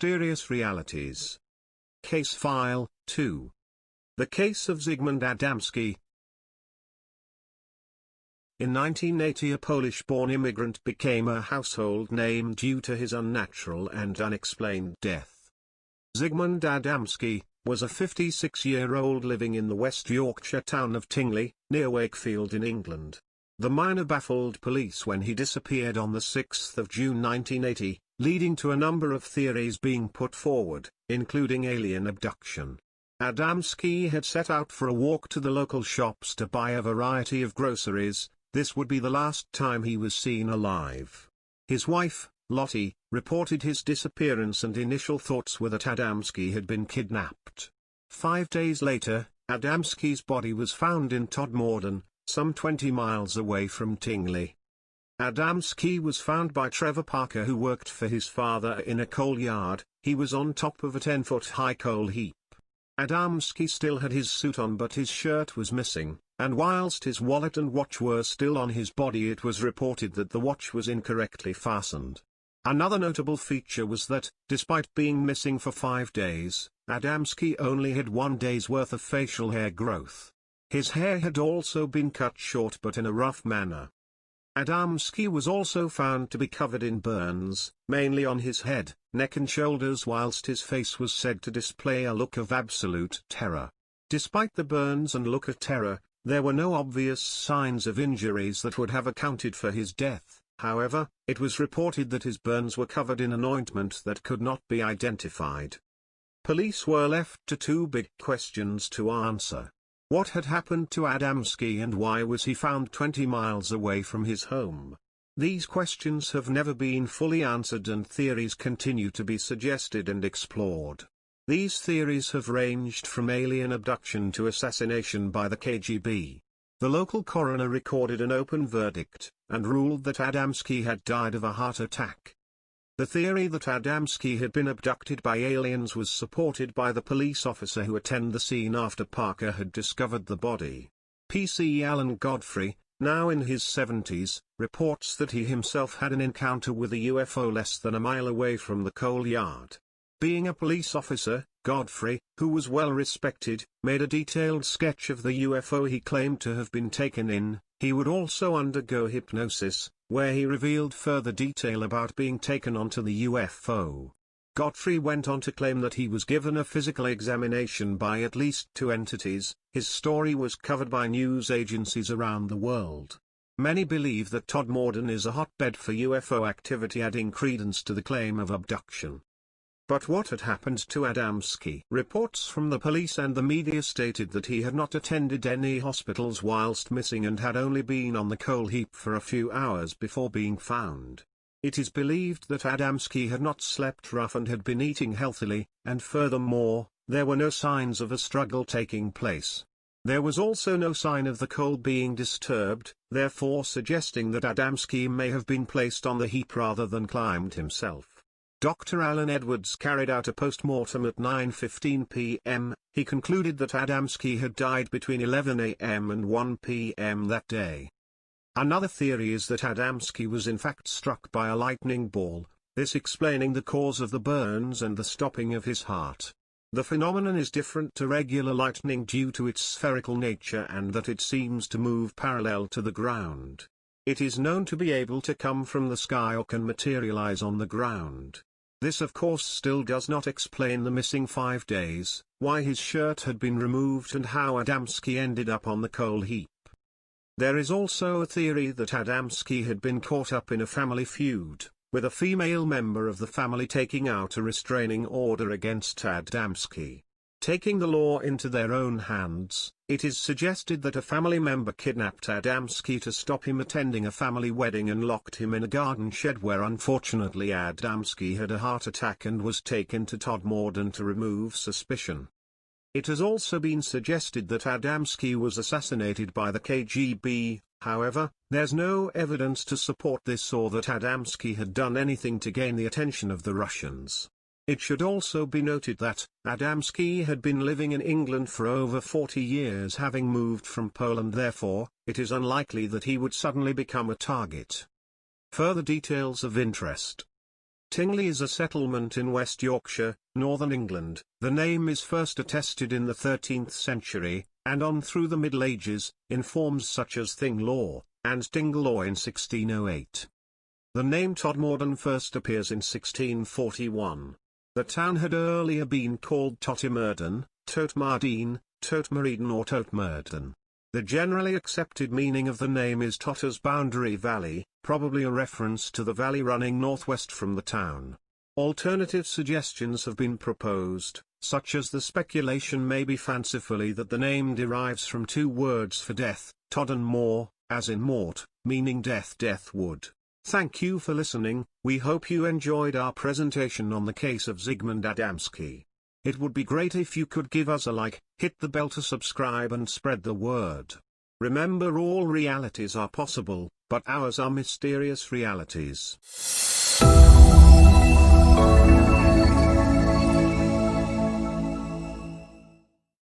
Mysterious Realities. Case File 2. The Case of Zigmund Adamski. In 1980, a Polish-born immigrant became a household name due to his unnatural and unexplained death. Zigmund Adamski was a 56-year-old living in the West Yorkshire town of Tingley, near Wakefield in England. The miner baffled police when he disappeared on the 6th of June 1980, leading to a number of theories being put forward, including alien abduction. Adamski had set out for a walk to the local shops to buy a variety of groceries. This would be the last time he was seen alive. His wife, Lottie, reported his disappearance, and initial thoughts were that Adamski had been kidnapped. 5 days later, Adamski's body was found in Todmorden, some 20 miles away from Tingley. Adamski was found by Trevor Parker, who worked for his father in a coal yard. He was on top of a 10-foot-high coal heap. Adamski still had his suit on, but his shirt was missing, and whilst his wallet and watch were still on his body, it was reported that the watch was incorrectly fastened. Another notable feature was that, despite being missing for 5 days, Adamski only had 1 day's worth of facial hair growth. His hair had also been cut short, but in a rough manner. Adamski was also found to be covered in burns, mainly on his head, neck and shoulders, whilst his face was said to display a look of absolute terror. Despite the burns and look of terror, there were no obvious signs of injuries that would have accounted for his death. However, it was reported that his burns were covered in an ointment that could not be identified. Police were left to 2 big questions to answer. What had happened to Adamski, and why was he found 20 miles away from his home? These questions have never been fully answered, and theories continue to be suggested and explored. These theories have ranged from alien abduction to assassination by the KGB. The local coroner recorded an open verdict, and ruled that Adamski had died of a heart attack. The theory that Adamski had been abducted by aliens was supported by the police officer who attended the scene after Parker had discovered the body. PC Alan Godfrey, now in his 70s, reports that he himself had an encounter with a UFO less than a mile away from the coal yard. Being a police officer, Godfrey, who was well respected, made a detailed sketch of the UFO he claimed to have been taken in. He would also undergo hypnosis, where he revealed further detail about being taken onto the UFO. Godfrey went on to claim that he was given a physical examination by at least 2 entities. His story was covered by news agencies around the world. Many believe that Todmorden is a hotbed for UFO activity, adding credence to the claim of abduction. But what had happened to Adamski? Reports from the police and the media stated that he had not attended any hospitals whilst missing, and had only been on the coal heap for a few hours before being found. It is believed that Adamski had not slept rough and had been eating healthily, and furthermore, there were no signs of a struggle taking place. There was also no sign of the coal being disturbed, therefore suggesting that Adamski may have been placed on the heap rather than climbed himself. Dr. Alan Edwards carried out a post-mortem at 9:15 p.m. He concluded that Adamski had died between 11 a.m. and 1 p.m. that day. Another theory is that Adamski was in fact struck by a lightning ball, this explaining the cause of the burns and the stopping of his heart. The phenomenon is different to regular lightning due to its spherical nature and that it seems to move parallel to the ground. It is known to be able to come from the sky or can materialize on the ground. This of course still does not explain the missing 5 days, why his shirt had been removed, and how Adamski ended up on the coal heap. There is also a theory that Adamski had been caught up in a family feud, with a female member of the family taking out a restraining order against Adamski. Taking the law into their own hands, it is suggested that a family member kidnapped Adamski to stop him attending a family wedding and locked him in a garden shed, where unfortunately Adamski had a heart attack and was taken to Todmorden to remove suspicion. It has also been suggested that Adamski was assassinated by the KGB, however, there's no evidence to support this or that Adamski had done anything to gain the attention of the Russians. It should also be noted that Adamski had been living in England for over 40 years, having moved from Poland. Therefore, it is unlikely that he would suddenly become a target. Further details of interest. Tingley is a settlement in West Yorkshire, northern England. The name is first attested in the 13th century, and on through the Middle Ages, in forms such as Thinglaw, and Tinglaw in 1608. The name Todmorden first appears in 1641. The town had earlier been called Tottimerdon, Totmardine, Totmareden or Totmerden. The generally accepted meaning of the name is Totter's boundary valley, probably a reference to the valley running northwest from the town. Alternative suggestions have been proposed, such as the speculation maybe fancifully that the name derives from two words for death, Tod and Mor, as in mort, meaning death, death wood. Thank you for listening. We hope you enjoyed our presentation on the case of Zigmund Adamski. It would be great if you could give us a like, hit the bell to subscribe and spread the word. Remember, all realities are possible, but ours are mysterious realities.